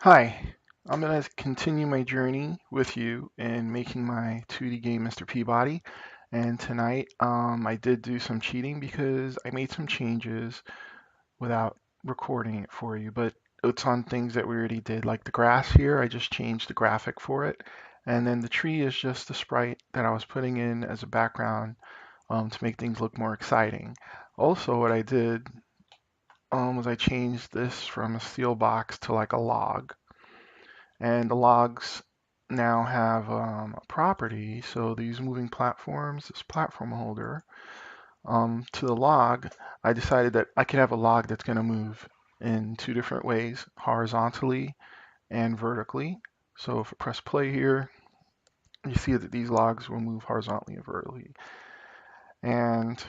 Hi, I'm going to continue my journey with you in making my 2D game Mr. Peabody. And tonight I did do some cheating because I made some changes without recording it for you. But it's on things that we already did, like the grass here. I just changed the graphic for it. And then the tree is just the sprite that I was putting in as a background to make things look more exciting. Also, what I did was I changed this from a steel box to like a log. And the logs now have a property. So these moving platforms, this platform holder, to the log, I decided that I could have a log that's going to move in two different ways, horizontally and vertically. So if I press play here, you see that these logs will move horizontally and vertically. And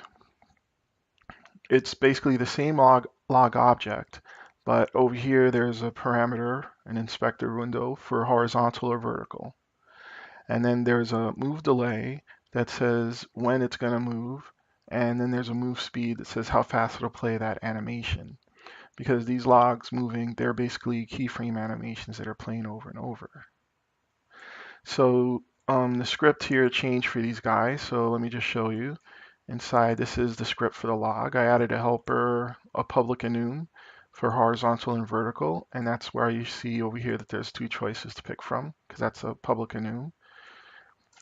it's basically the same log object, but over here there's a parameter, an inspector window for horizontal or vertical. And then there's a move delay that says when it's going to move, and then there's a move speed that says how fast it'll play that animation. Because these logs moving, they're basically keyframe animations that are playing over and over. So the script here changed for these guys. So let me just show you. Inside, this is the script for the log. I added a helper, a public enum for horizontal and vertical, and that's where you see over here that there's two choices to pick from, because that's a public enum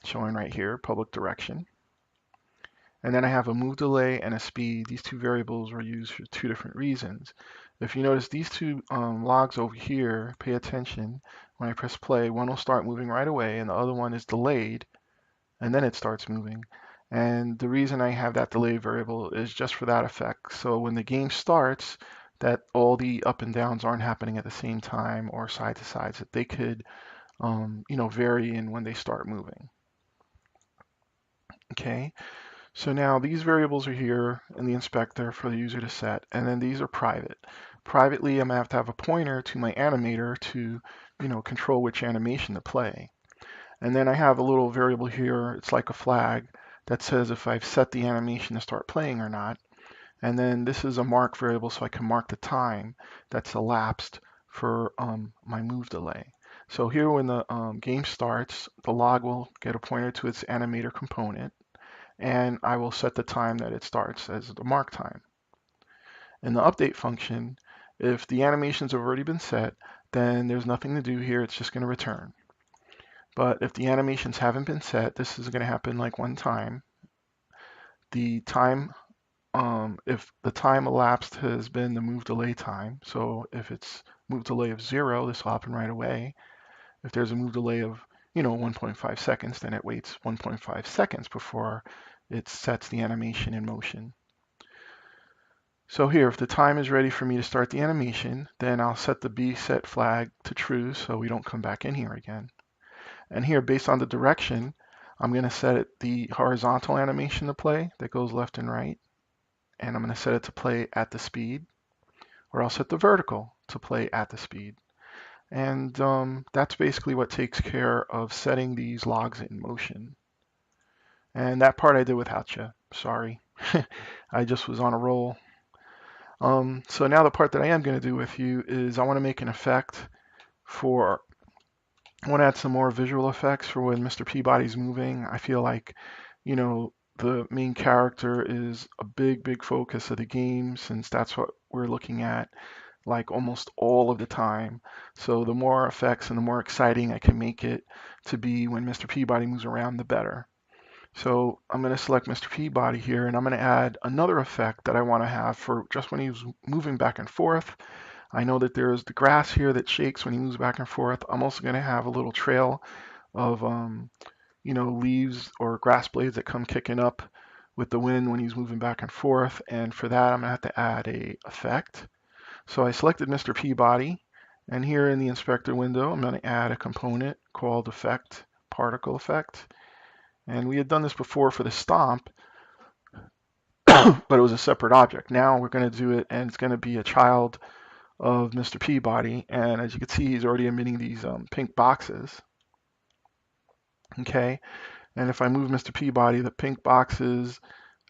showing right here, public direction. And then I have a move delay and a speed. These two variables were used for two different reasons. If you notice these two logs over here, pay attention. When I press play, one will start moving right away and the other one is delayed and then it starts moving. And the reason I have that delay variable is just for that effect. So when the game starts, that all the up and downs aren't happening at the same time or side to sides, that they could vary in when they start moving. Okay. So now these variables are here in the inspector for the user to set, and then these are private. Privately, I'm gonna have to have a pointer to my animator to, control which animation to play. And then I have a little variable here, it's like a flag, that says if I've set the animation to start playing or not. And then this is a mark variable so I can mark the time that's elapsed for my move delay. So here when the game starts, the log will get a pointer to its animator component and I will set the time that it starts as the mark time. In the update function, if the animations have already been set, then there's nothing to do here, it's just going to return. But if the animations haven't been set, this is going to happen like one time. The time, if the time elapsed has been the move delay time, so if it's move delay of 0, this will happen right away. If there's a move delay of 1.5 seconds, then it waits 1.5 seconds before it sets the animation in motion. So here, if the time is ready for me to start the animation, then I'll set the B set flag to true so we don't come back in here again. And here, based on the direction, I'm going to set it the horizontal animation to play that goes left and right. And I'm going to set it to play at the speed, or I'll set the vertical to play at the speed. And that's basically what takes care of setting these logs in motion. And that part I did without you. Sorry. I just was on a roll. So now the part that I am going to do with you is I want to make an effect for, I want to add some more visual effects for when Mr. Peabody's moving. I feel like, the main character is a big focus of the game since that's what we're looking at like almost all of the time. So the more effects and the more exciting I can make it to be when Mr. Peabody moves around, the better. So I'm going to select Mr. Peabody here and I'm going to add another effect that I want to have for just when he's moving back and forth. I know that there's the grass here that shakes when he moves back and forth. I'm also going to have a little trail of leaves or grass blades that come kicking up with the wind when he's moving back and forth. And for that, I'm going to have to add a effect. So I selected Mr. Peabody, and here in the inspector window, I'm going to add a component called effect, particle effect. And we had done this before for the stomp, but it was a separate object. Now we're going to do it, and it's going to be a child of Mr. Peabody. And as you can see, he's already emitting these pink boxes. Okay, and if I move Mr. Peabody, the pink boxes,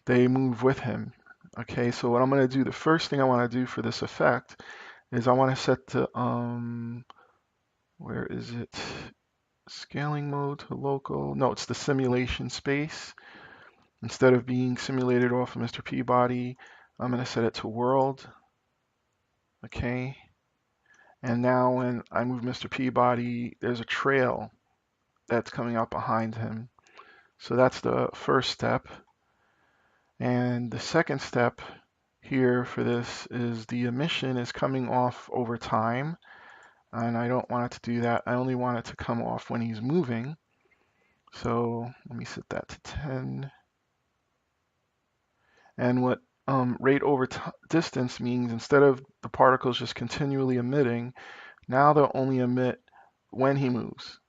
they move with him. Okay, so what I'm going to do, the first thing I want to do for this effect is I want to set the Where is it? Scaling mode to local. No, it's the simulation space. Instead of being simulated off of Mr. Peabody, I'm going to set it to world. Okay. And now when I move Mr. Peabody, there's a trail that's coming out behind him. So that's the first step. And the second step here for this is the emission is coming off over time. And I don't want it to do that. I only want it to come off when he's moving. So let me set that to 10. And what rate over distance means, instead of the particles just continually emitting, now they'll only emit when he moves.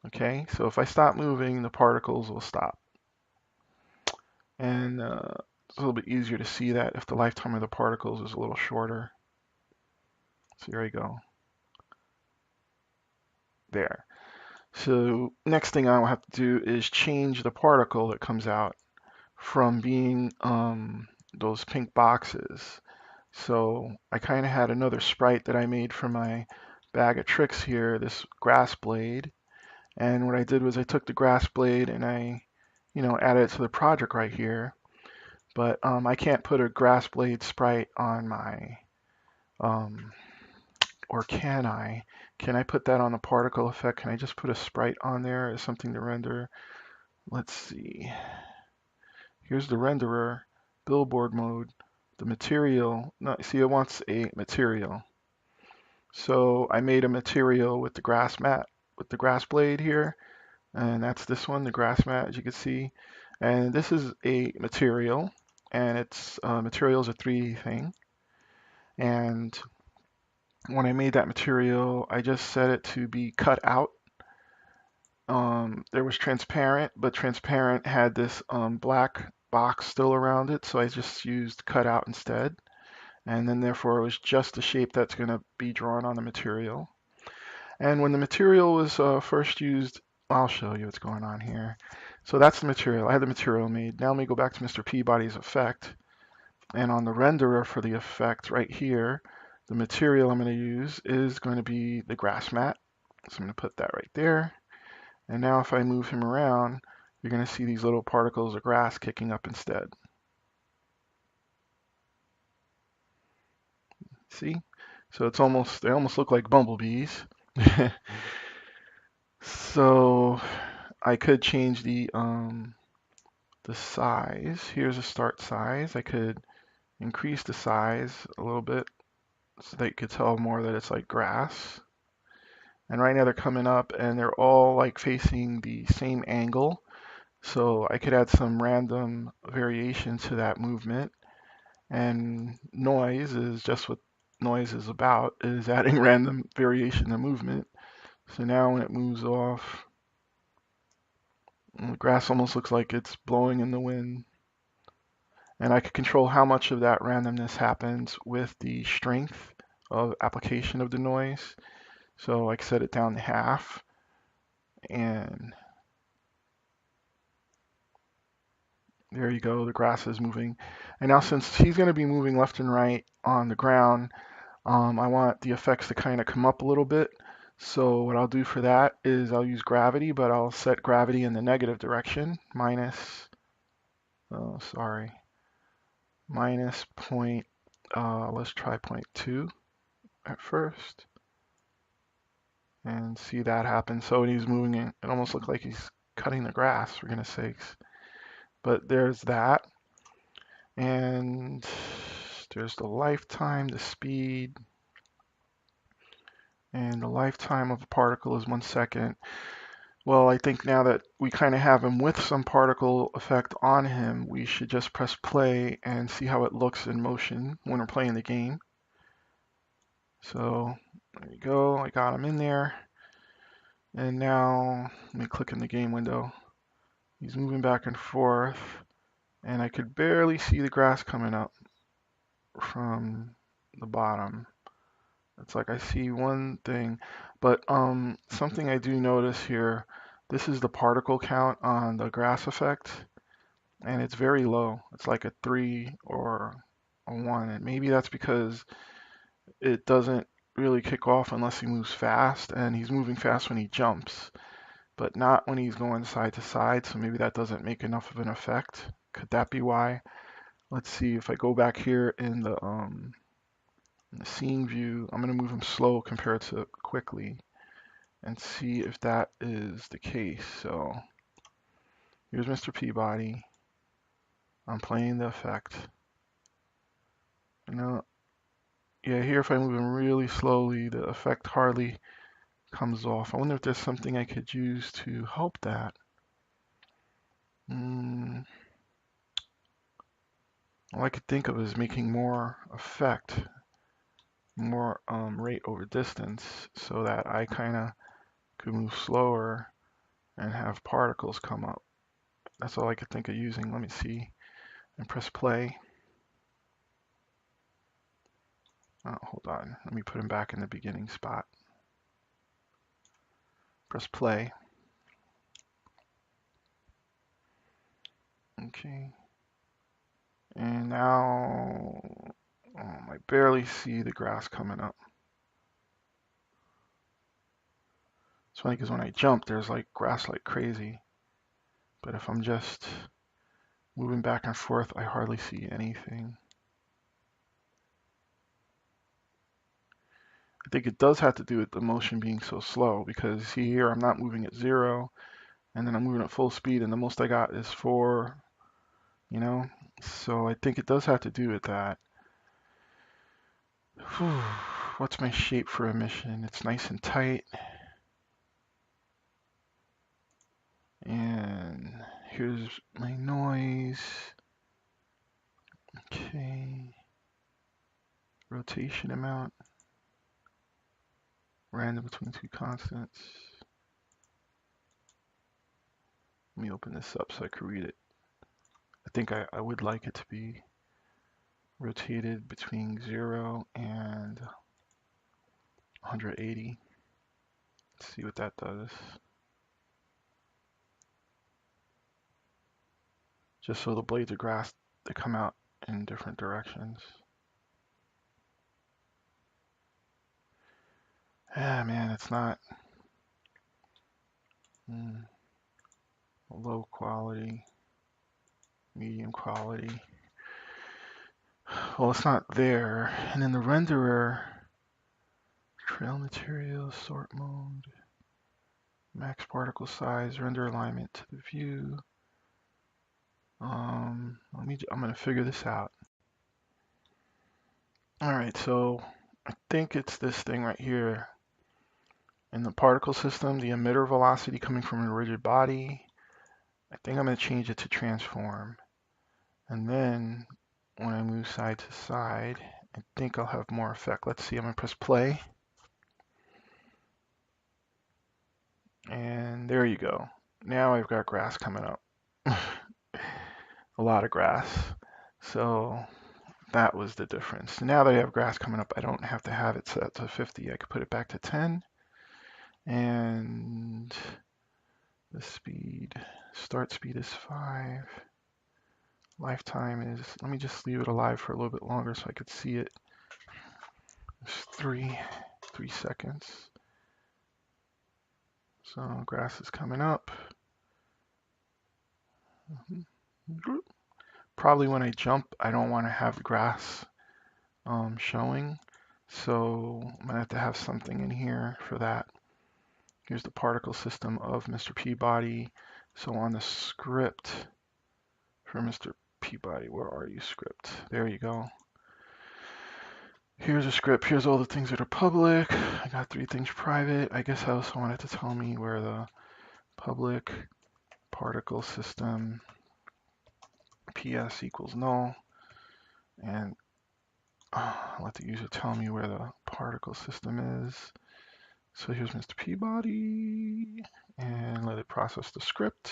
Okay, so if I stop moving, the particles will stop. And it's a little bit easier to see that if the lifetime of the particles is a little shorter. So here I go. There. So next thing I'll have to do is change the particle that comes out from being those pink boxes. So I kind of had another sprite that I made from my bag of tricks here, this grass blade. And what I did was I took the grass blade and I, added it to the project right here. But I can't put a grass blade sprite on my, or can I? Can I put that on the particle effect? Can I just put a sprite on there as something to render? Let's see. Here's the renderer, billboard mode, the material. No, see, it wants a material. So I made a material with the grass mat, with the grass blade here, and that's this one, the grass mat, as you can see. And this is a material, and it's material is a 3D thing. And when I made that material, I just set it to be cut out. There was transparent, but transparent had this black box still around it, so I just used cut out instead. And then therefore it was just the shape that's going to be drawn on the material. And when the material was first used, I'll show you what's going on here. So that's the material. I had the material made. Now let me go back to Mr. Peabody's effect. And on the renderer for the effect right here, the material I'm going to use is going to be the grass mat. So I'm going to put that right there. And now if I move him around, you're going to see these little particles of grass kicking up instead. See? So it's almost, they almost look like bumblebees. So I could change the size. Here's a start size. I could increase the size a little bit so that you could tell more that it's like grass. And right now they're coming up and they're all like facing the same angle. So I could add some random variation to that movement. And noise is just what noise is about, is adding random variation to movement. So now when it moves off, the grass almost looks like it's blowing in the wind. And I can control how much of that randomness happens with the strength of application of the noise. So I can set it down to half. And there you go, the grass is moving. And now since he's going to be moving left and right on the ground, I want the effects to kind of come up a little bit. So what I'll do for that is I'll use gravity, but I'll set gravity in the negative direction, minus, oh, sorry, minus point, let's try 0.2 at first. And see that happen. So when he's moving, it almost looks like he's cutting the grass, for goodness sakes. But there's that. And there's the lifetime, the speed. And the lifetime of a particle is 1 second. Well, I think now that we kind of have him with some particle effect on him, we should just press play and see how it looks in motion when we're playing the game. So there you go, I got him in there. And now let me click in the game window. He's moving back and forth, and I could barely see the grass coming up from the bottom. It's like I see one thing, but something I do notice here, this is the particle count on the grass effect, and it's very low. It's like a 3 or a 1, and maybe that's because it doesn't really kick off unless he moves fast, and he's moving fast when he jumps, but not when he's going side to side, so maybe that doesn't make enough of an effect. Could that be why? Let's see if I go back here in the scene view, I'm going to move him slow compared to quickly and see if that is the case. So here's Mr. Peabody. I'm playing the effect. Now, yeah, here if I move him really slowly, the effect hardly comes off. I wonder if there's something I could use to help that. All I could think of is making more effect, more rate over distance, so that I kind of could move slower and have particles come up. That's all I could think of using. Let me see. And press play. Oh, hold on. Let me put him back in the beginning spot. Press play. Okay. And now I barely see the grass coming up. It's funny because when I jump, there's like grass like crazy. But if I'm just moving back and forth, I hardly see anything. I think it does have to do with the motion being so slow, because see here, I'm not moving at 0, and then I'm moving at full speed, and the most I got is 4, you know? So I think it does have to do with that. Whew. What's my shape for emission? It's nice and tight. And here's my noise. Okay. Rotation amount. Random between 2 constants. Let me open this up so I can read it. I think I would like it to be rotated between 0 and 180. Let's see what that does. Just so the blades of grass, they come out in different directions. Ah, man, it's not low quality, medium quality. Well, it's not there. And in the renderer, trail material, sort mode, max particle size, render alignment to the view. I'm going to figure this out. All right, so I think it's this thing right here. In the particle system, the emitter velocity coming from a rigid body, I think I'm going to change it to transform. And then when I move side to side, I think I'll have more effect. Let's see, I'm going to press play. And there you go. Now I've got grass coming up. A lot of grass. So that was the difference. Now that I have grass coming up, I don't have to have it set to 50. I could put it back to 10. And the speed, start speed is 5. Lifetime is, let me just leave it alive for a little bit longer so I could see it. It's 3 seconds. So grass is coming up. Probably when I jump, I don't want to have grass showing. So I'm gonna have to have something in here for that. Here's the particle system of Mr. Peabody. So on the script for Mr. Peabody, where are you, script? There you go. Here's a script. Here's all the things that are public. I got 3 things private. I guess I also wanted to tell me where the public particle system PS equals null. And I'll let the user tell me where the particle system is. So here's Mr. Peabody, and let it process the script.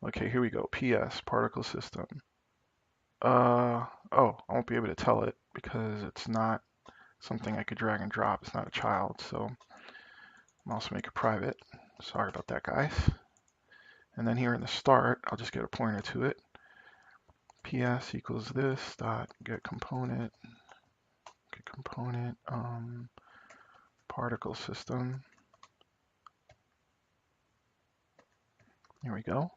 Okay, here we go. PS, particle system. Oh, I won't be able to tell it because it's not something I could drag and drop. It's not a child, so I'll also make it private. Sorry about that, guys. And then here in the start, I'll just get a pointer to it. PS equals this dot get component. Okay, component, particle system. Here we go.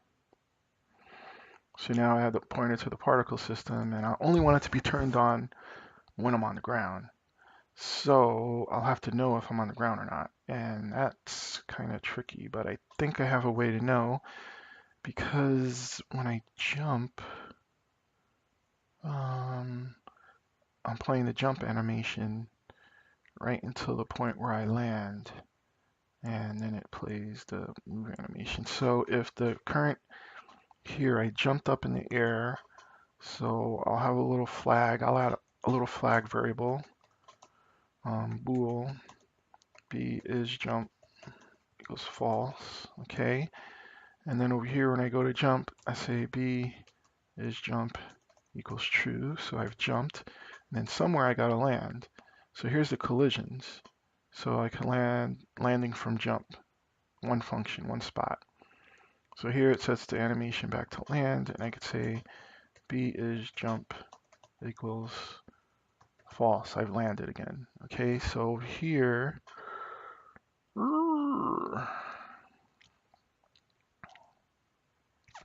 So now I have the pointer to the particle system, and I only want it to be turned on when I'm on the ground. So I'll have to know if I'm on the ground or not. And that's kind of tricky, but I think I have a way to know, because when I jump, I'm playing the jump animation right until the point where I land, and then it plays the move animation. So if the current here, I jumped up in the air, so I'll have a little flag. I'll add a little flag variable, bool b is jump equals false, okay? And then over here, when I go to jump, I say b is jump equals true, so I've jumped. And then somewhere I gotta land. So here's the collisions. So I can landing from jump, one function, one spot. So here it sets the animation back to land, and I could say b is jump equals false. I've landed again. Okay, so here,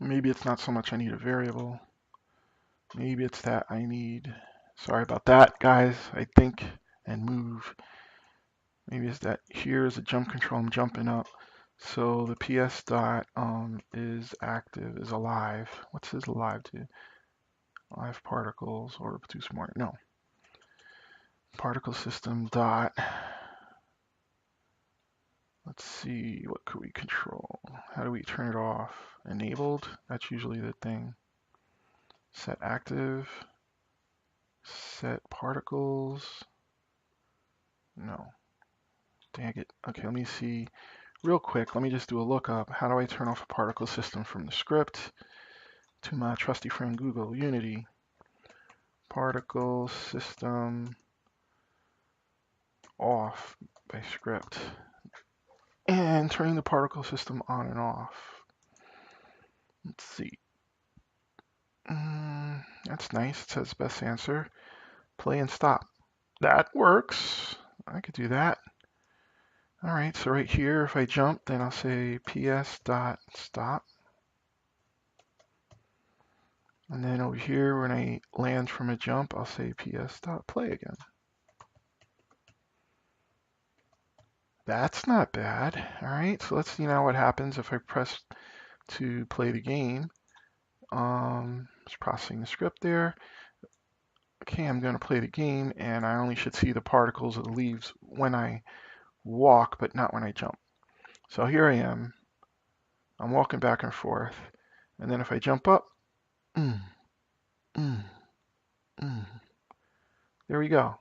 maybe it's not so much I need a variable. Maybe it's that I need, sorry about that, guys, I think, and move. Maybe it's that here's a jump control, I'm jumping up. So the PS dot is active, is alive. What's this alive to? Live particles or too smart? No. Particle system dot. Let's see, what could we control? How do we turn it off? Enabled, that's usually the thing. Set active, set particles. No, dang it. Okay, let me see real quick. Let me just do a lookup. How do I turn off a particle system from the script to my trusty friend Google Unity? Particle system off by script. And turning the particle system on and off. Let's see. That's nice. It says best answer. Play and stop. That works. I could do that. All right, so right here, if I jump, then I'll say ps dot stop. And then over here, when I land from a jump, I'll say ps dot play again. That's not bad. All right, so let's see now what happens if I press to play the game. It's processing the script there. Okay, I'm going to play the game, and I only should see the particles of the leaves when I walk, but not when I jump. So here I am. I'm walking back and forth. And then if I jump up, there we go.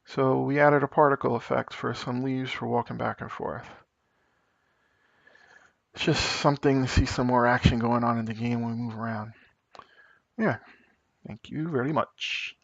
So we added a particle effect for some leaves for walking back and forth. It's just something to see some more action going on in the game when we move around. Yeah, thank you very much.